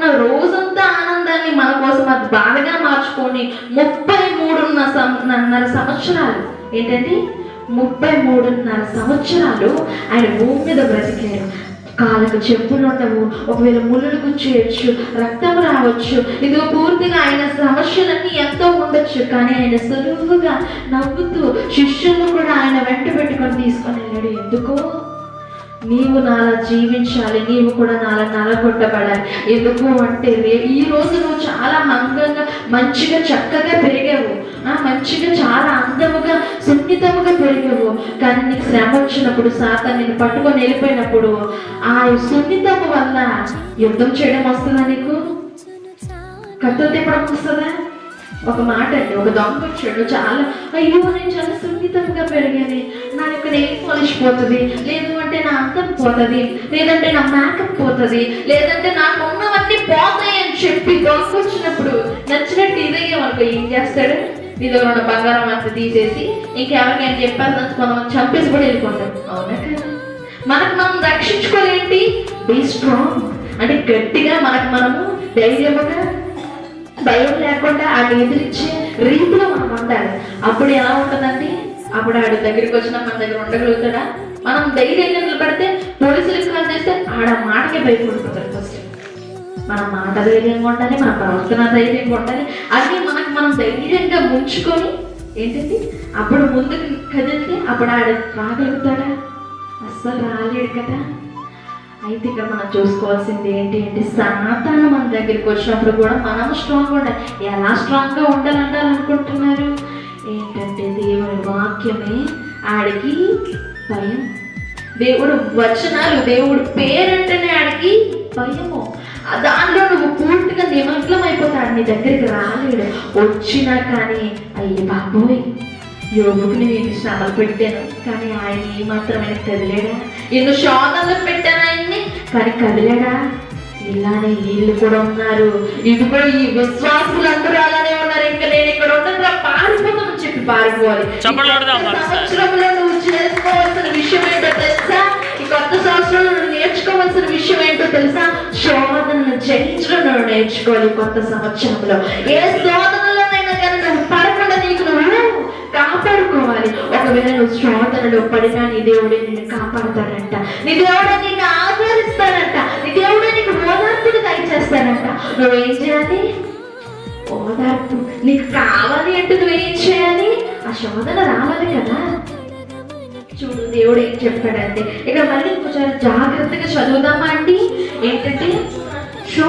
మనకున్న రోజంతా ఆనందాన్ని మన కోసం అది బాధగా మార్చుకొని 33.5 సంవత్సరాలు ఏంటండి 33.5 సంవత్సరాలు ఆయన భూమి మీద బ్రతికాడు. కాళ్ళకు చెప్పులు ఉండవు, ఒకవేళ ముళ్ళులు గుచ్చేయచ్చు, రక్తం రావచ్చు, ఇదిగో పూర్తిగా ఆయన సమస్యలన్నీ ఎంతో ఉండొచ్చు. కానీ ఆయన సులువుగా నవ్వుతూ శిష్యులను కూడా ఆయన వెంట పెట్టుకొని తీసుకొని వెళ్ళాడు. ఎందుకో నీవు నాలా జీవించాలి, నీవు కూడా నాలా నలగొట్టబడాలి. ఎందుకు అంటే ఈ రోజు నువ్వు చాలా మంగంగా మంచిగా చక్కగా పెరిగావు, మంచిగా చాలా అందముగా సున్నితముగా పెరిగావు. కానీ నీకు శ్రమ వచ్చినప్పుడు సాతాను నిన్ను పట్టుకొని వెళ్ళిపోయినప్పుడు ఆ సున్నితము వల్ల యుద్ధం చేయడం వస్తుందా? నీకు కత్తులు తిప్పడం వస్తుందా? ఒక మాట అండి, ఒక దొంగ వచ్చాడు, చాలా అయ్యో నేను చాలా సున్నితంగా పెరిగాను, నా యొక్క నెయిల్ పాలిష్ పోతుంది, లేదు అంటే నా అందం పోతుంది, లేదంటే నా మేకప్ పోతుంది, లేదంటే నాకు ఉన్నవన్నీ పోతాయి అని చెప్పి దొంగ వచ్చినప్పుడు నచ్చినట్టు ఇదయ్యేమనుకో ఏం చేస్తాడు? నీ దగ్గర ఉన్న బంగారం అంతా తీసేసి ఇంకెవరికైనా చెప్పాలి కొంతమంది చంపేసి కూడా వెళ్ళిపోతాడు. అవునా కదా? మనకు మనం రక్షించుకోలేంటి? బీ స్ట్రాంగ్ అంటే గట్టిగా మనము ధైర్యముగా భయం లేకుండా ఆయన ఎదిరించే రీతిలో మనం ఉండాలి. అప్పుడు ఎలా ఉంటుందండి? అప్పుడు ఆడు దగ్గరికి వచ్చినా మన దగ్గర ఉండగలుగుతాడా? మనం ధైర్యంగా నిలబడితే పోలీసులకు కాల్ చేస్తే ఆడ మాటకే భయపడిపోతారు. ఫస్ట్ మన మాట ధైర్యంగా ఉండాలి, మన ప్రవర్తన ధైర్యంగా ఉండాలి. అది మనం ధైర్యంగా ఉంచుకొని ఏంటండి అప్పుడు ముందుకు కదిలితే అప్పుడు ఆడ రాగలుగుతాడా? అస్సలు రాలేడు కదా. అయితే ఇక్కడ మనం చూసుకోవాల్సింది ఏంటి అంటే సాతాను మన దగ్గరికి వచ్చినప్పుడు కూడా మనం స్ట్రాంగ్గా ఉండాలి. ఎలా స్ట్రాంగ్గా ఉండాలనుకుంటున్నారు? ఏంటంటే దేవుని వాక్యమే ఆడికి భయం, దేవుడు వచనాలు, దేవుడు పేరంటేనే ఆడికి భయము. దాంట్లో నువ్వు పూర్తిగా నిమగ్నం అయిపోతాడు, నీ దగ్గరికి రాలేడు. వచ్చినా కానీ అయ్యి బాబోయ్ యోగుకి నేను శ్రమలు పెట్టాను కానీ ఆయన ఏమాత్రమైన కదిలేడా? ఎన్నో శోధనలు పెట్టాను ఆయన్ని కానీ కదిలేడా? ఇలానే వీళ్ళు కూడా ఉన్నారు, ఇది కూడా ఈ విశ్వాసులు అందరూ అలానే ఉన్నారు. ఇంకా నేను ఇక్కడ ఉండగా పారిపోతామని చెప్పి పారిపోవాలి. సంవత్సరంలో నువ్వు చేసుకోవాల్సిన విషయం ఏంటో తెలుసా? ఈ కొత్త సంవత్సరంలో నువ్వు నేర్చుకోవాల్సిన విషయం ఏంటో తెలుసా? శోధనను జయించడం నువ్వు నేర్చుకోవాలి. కొత్త సంవత్సరంలో ఏ శోధనలోనైనా కానీ నువ్వు పడకుండా నీకు నువ్వు కాపాడుకోవాలి. ఒకవేళ నువ్వు శోధనలో పడినా నీ దేవుడే నిన్ను కాపాడుతాడంట, నీ దేవుడే నిన్ను ఆదరిస్తాడంట, నీ దేవుడే నీకు ఓదార్పుని దయచేస్తాడంట. నువ్వేం చేయాలి? ఓదార్పు నీకు కావాలి అంటే నువ్వేం చేయాలి? ఆ శోధన రావాలి కదా. చూడు దేవుడు ఏం చెప్పాడంటే ఇక్కడ మళ్ళీ కొంచెం జాగ్రత్తగా చదువుదామా అండి. ఏంటంటే